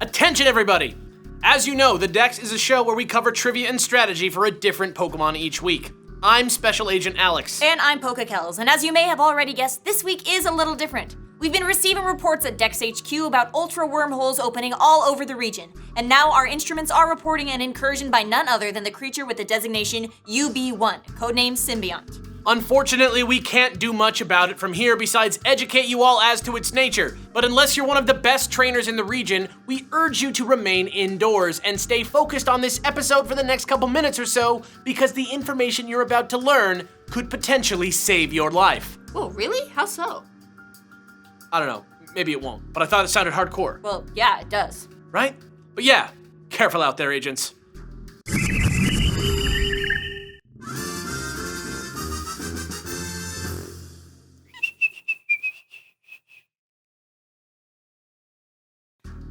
Attention everybody! As you know, The Dex is a show where we cover trivia and strategy for a different Pokemon each week. I'm Special Agent Alex. And I'm PokeKells, and as you may have already guessed, this week is a little different. We've been receiving reports at Dex HQ about ultra wormholes opening all over the region, and now our instruments are reporting an incursion by none other than the creature with the designation UB1, codename Symbiont. Unfortunately, we can't do much about it from here besides educate you all as to its nature. But unless you're one of the best trainers in the region, we urge you to remain indoors and stay focused on this episode for the next couple minutes or so, because the information you're about to learn could potentially save your life. Whoa, really? How so? I don't know, maybe it won't, but I thought it sounded hardcore. Well, yeah, it does. Right? But yeah, careful out there, agents.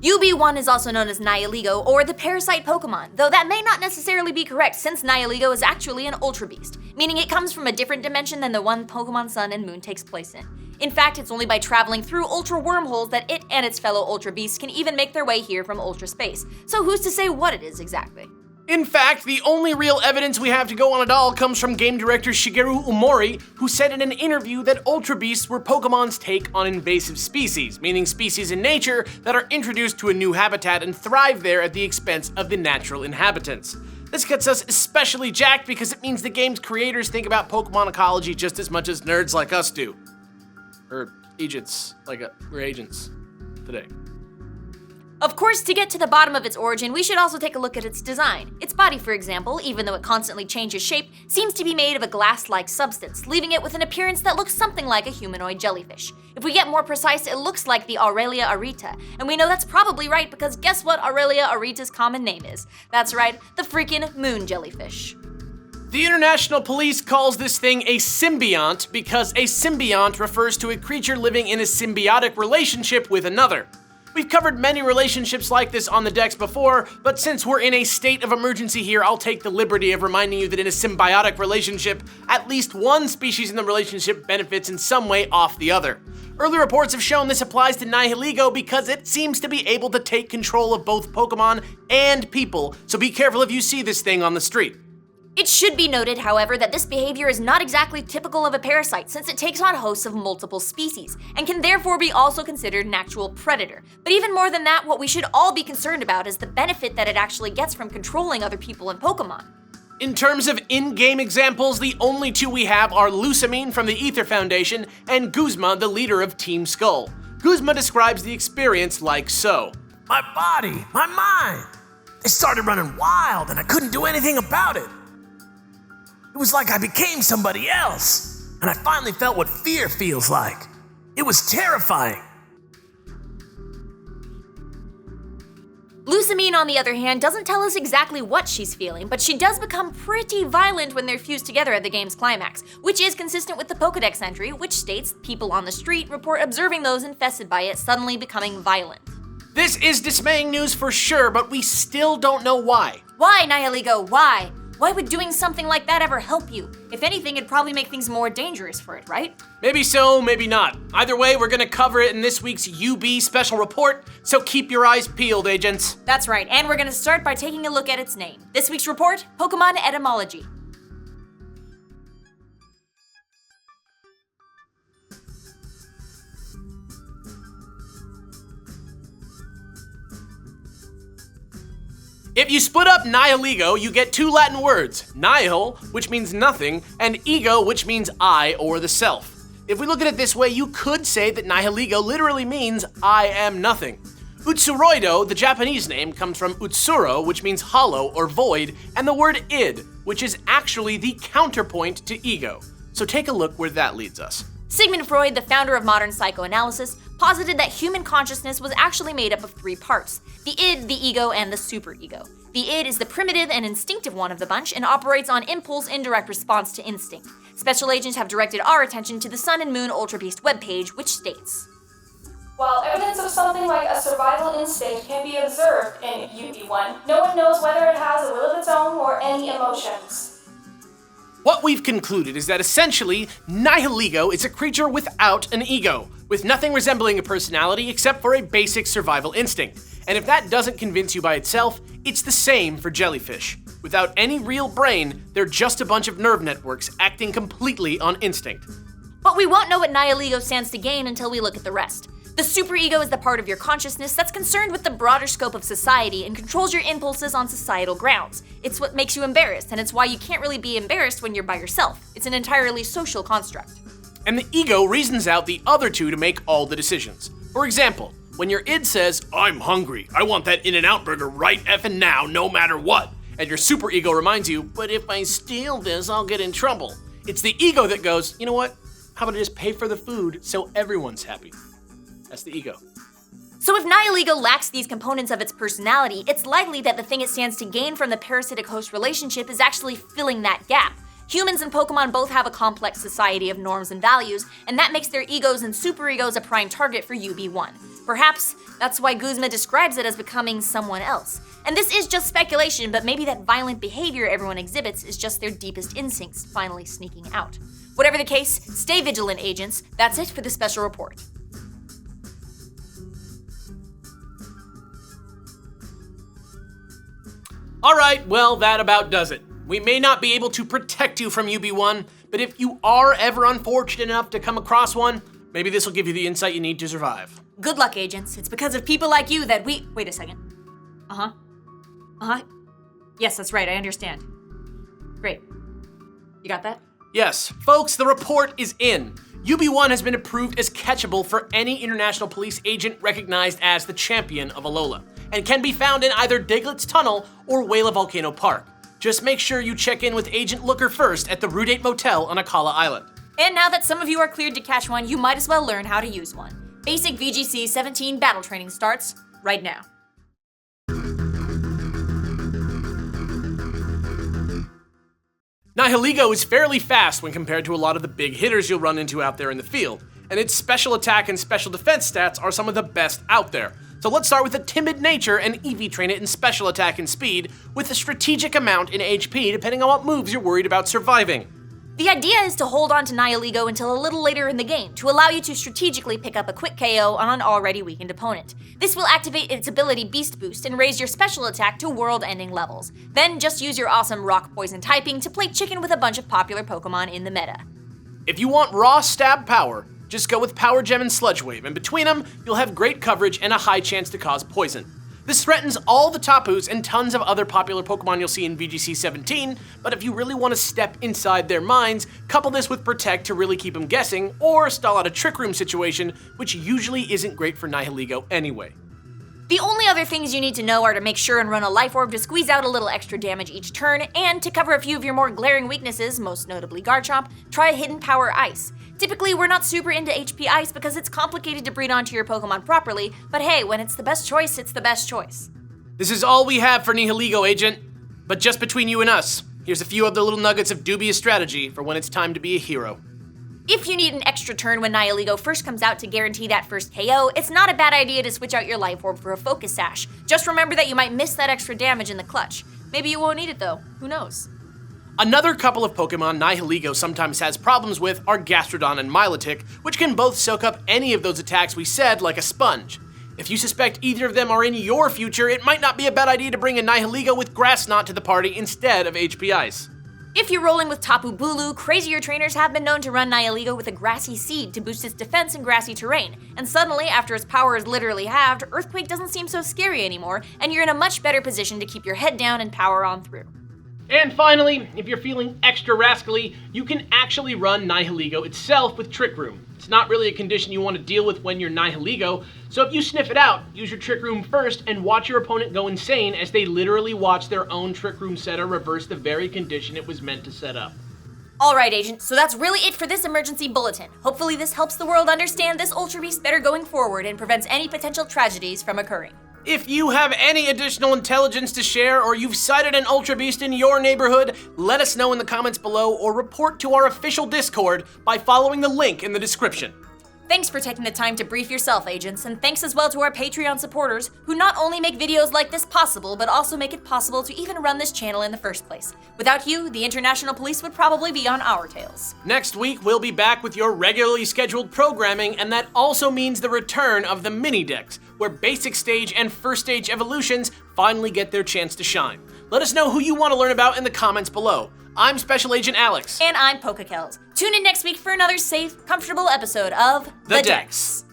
UB1 is also known as Nihilego, or the parasite Pokemon, though that may not necessarily be correct since Nihilego is actually an Ultra Beast, meaning it comes from a different dimension than the one Pokemon Sun and Moon takes place in. In fact, it's only by traveling through Ultra wormholes that it and its fellow Ultra Beasts can even make their way here from Ultra space, so who's to say what it is exactly? In fact, the only real evidence we have to go on at all comes from game director Shigeru Umori, who said in an interview that Ultra Beasts were Pokemon's take on invasive species, meaning species in nature that are introduced to a new habitat and thrive there at the expense of the natural inhabitants. This gets us especially jacked because it means the game's creators think about Pokemon ecology just as much as nerds like us do. Or agents, we're agents today. Of course, to get to the bottom of its origin, we should also take a look at its design. Its body, for example, even though it constantly changes shape, seems to be made of a glass-like substance, leaving it with an appearance that looks something like a humanoid jellyfish. If we get more precise, it looks like the Aurelia aretha, and we know that's probably right because guess what Aurelia aretha's common name is? That's right, the freaking moon jellyfish. The International Police calls this thing a symbiont because a symbiont refers to a creature living in a symbiotic relationship with another. We've covered many relationships like this on the Dex before, but since we're in a state of emergency here, I'll take the liberty of reminding you that in a symbiotic relationship, at least one species in the relationship benefits in some way off the other. Early reports have shown this applies to Nihilego because it seems to be able to take control of both Pokemon and people, so be careful if you see this thing on the street. It should be noted, however, that this behavior is not exactly typical of a parasite since it takes on hosts of multiple species, and can therefore be also considered an actual predator. But even more than that, what we should all be concerned about is the benefit that it actually gets from controlling other people and Pokemon. In terms of in-game examples, the only two we have are Lusamine from the Aether Foundation and Guzma, the leader of Team Skull. Guzma describes the experience like so. My body, my mind, they started running wild and I couldn't do anything about it. It was like I became somebody else, and I finally felt what fear feels like. It was terrifying. Lusamine, on the other hand, doesn't tell us exactly what she's feeling, but she does become pretty violent when they're fused together at the game's climax, which is consistent with the Pokedex entry, which states people on the street report observing those infested by it suddenly becoming violent. This is dismaying news for sure, but we still don't know why. Why, Nihilego, why? Why would doing something like that ever help you? If anything, it'd probably make things more dangerous for it, right? Maybe so, maybe not. Either way, we're gonna cover it in this week's UB special report, so keep your eyes peeled, agents. That's right, and we're gonna start by taking a look at its name. This week's report, Pokemon Etymology. If you split up Nihilego, you get two Latin words, nihil, which means nothing, and ego, which means I or the self. If we look at it this way, you could say that Nihilego literally means I am nothing. Utsuroido, the Japanese name, comes from utsuro, which means hollow or void, and the word id, which is actually the counterpoint to ego. So take a look where that leads us. Sigmund Freud, the founder of modern psychoanalysis, posited that human consciousness was actually made up of three parts: the id, the ego, and the superego. The id is the primitive and instinctive one of the bunch and operates on impulse in direct response to instinct. Special agents have directed our attention to the Sun and Moon Ultra Beast webpage, which states, While evidence of something like a survival instinct can be observed in UB1, no one knows whether it has a will of its own or any emotions. What we've concluded is that essentially, Nihilego is a creature without an ego, with nothing resembling a personality except for a basic survival instinct. And if that doesn't convince you by itself, it's the same for jellyfish. Without any real brain, they're just a bunch of nerve networks acting completely on instinct. But we won't know what Nihilego stands to gain until we look at the rest. The superego is the part of your consciousness that's concerned with the broader scope of society and controls your impulses on societal grounds. It's what makes you embarrassed, and it's why you can't really be embarrassed when you're by yourself. It's an entirely social construct. And the ego reasons out the other two to make all the decisions. For example, when your id says, "I'm hungry, I want that In-N-Out burger right effing now, no matter what," and your superego reminds you, "But if I steal this, I'll get in trouble." It's the ego that goes, "You know what? How about I just pay for the food so everyone's happy?" That's the ego. So if Nihilego lacks these components of its personality, it's likely that the thing it stands to gain from the parasitic-host relationship is actually filling that gap. Humans and Pokemon both have a complex society of norms and values, and that makes their egos and superegos a prime target for UB1. Perhaps that's why Guzma describes it as becoming someone else. And this is just speculation, but maybe that violent behavior everyone exhibits is just their deepest instincts finally sneaking out. Whatever the case, stay vigilant, agents. That's it for the special report. Alright, well, that about does it. We may not be able to protect you from UB1, but if you are ever unfortunate enough to come across one, maybe this will give you the insight you need to survive. Good luck, agents. It's because of people like you that we— Wait a second. Yes, that's right, I understand. Great. You got that? Yes, folks, the report is in. UB1 has been approved as catchable for any international police agent recognized as the champion of Alola, and can be found in either Diglett's Tunnel or Wela Volcano Park. Just make sure you check in with Agent Looker first at the Rudate Motel on Akala Island. And now that some of you are cleared to catch one, you might as well learn how to use one. Basic VGC 17 battle training starts right now. Nihilego is fairly fast when compared to a lot of the big hitters you'll run into out there in the field, and its special attack and special defense stats are some of the best out there. So let's start with the timid nature and EV train it in special attack and speed, with a strategic amount in HP depending on what moves you're worried about surviving. The idea is to hold on to Nihilego until a little later in the game to allow you to strategically pick up a quick KO on an already weakened opponent. This will activate its ability Beast Boost and raise your special attack to world-ending levels. Then just use your awesome Rock Poison typing to play chicken with a bunch of popular Pokemon in the meta. If you want raw stab power, just go with Power Gem and Sludge Wave, and between them, you'll have great coverage and a high chance to cause poison. This threatens all the Tapus and tons of other popular Pokemon you'll see in VGC 17, but if you really want to step inside their minds, couple this with Protect to really keep them guessing, or stall out a Trick Room situation, which usually isn't great for Nihilego anyway. The only other things you need to know are to make sure and run a Life Orb to squeeze out a little extra damage each turn, and to cover a few of your more glaring weaknesses, most notably Garchomp, try Hidden Power Ice. Typically, we're not super into HP Ice because it's complicated to breed onto your Pokemon properly, but hey, when it's the best choice, it's the best choice. This is all we have for Nihilego, Agent. But just between you and us, here's a few other little nuggets of dubious strategy for when it's time to be a hero. If you need an extra turn when Nihilego first comes out to guarantee that first KO, it's not a bad idea to switch out your Life Orb for a Focus Sash. Just remember that you might miss that extra damage in the clutch. Maybe you won't need it though, who knows? Another couple of Pokemon Nihilego sometimes has problems with are Gastrodon and Milotic, which can both soak up any of those attacks we said like a sponge. If you suspect either of them are in your future, it might not be a bad idea to bring a Nihilego with Grass Knot to the party instead of HP Ice. If you're rolling with Tapu Bulu, crazier trainers have been known to run Nihilego with a Grassy Seed to boost its defense in grassy terrain, and suddenly, after its power is literally halved, Earthquake doesn't seem so scary anymore, and you're in a much better position to keep your head down and power on through. And finally, if you're feeling extra rascally, you can actually run Nihilego itself with Trick Room. It's not really a condition you want to deal with when you're Nihilego, so if you sniff it out, use your Trick Room first and watch your opponent go insane as they literally watch their own Trick Room setter reverse the very condition it was meant to set up. Alright, Agent, so that's really it for this emergency bulletin. Hopefully this helps the world understand this Ultra Beast better going forward and prevents any potential tragedies from occurring. If you have any additional intelligence to share or you've sighted an Ultra Beast in your neighborhood, let us know in the comments below or report to our official Discord by following the link in the description. Thanks for taking the time to brief yourself, agents, and thanks as well to our Patreon supporters, who not only make videos like this possible, but also make it possible to even run this channel in the first place. Without you, the International Police would probably be on our tails. Next week, we'll be back with your regularly scheduled programming, and that also means the return of the mini-decks, where basic stage and first stage evolutions finally get their chance to shine. Let us know who you want to learn about in the comments below. I'm Special Agent Alex. And I'm PokeKels. Tune in next week for another safe, comfortable episode of The Decks.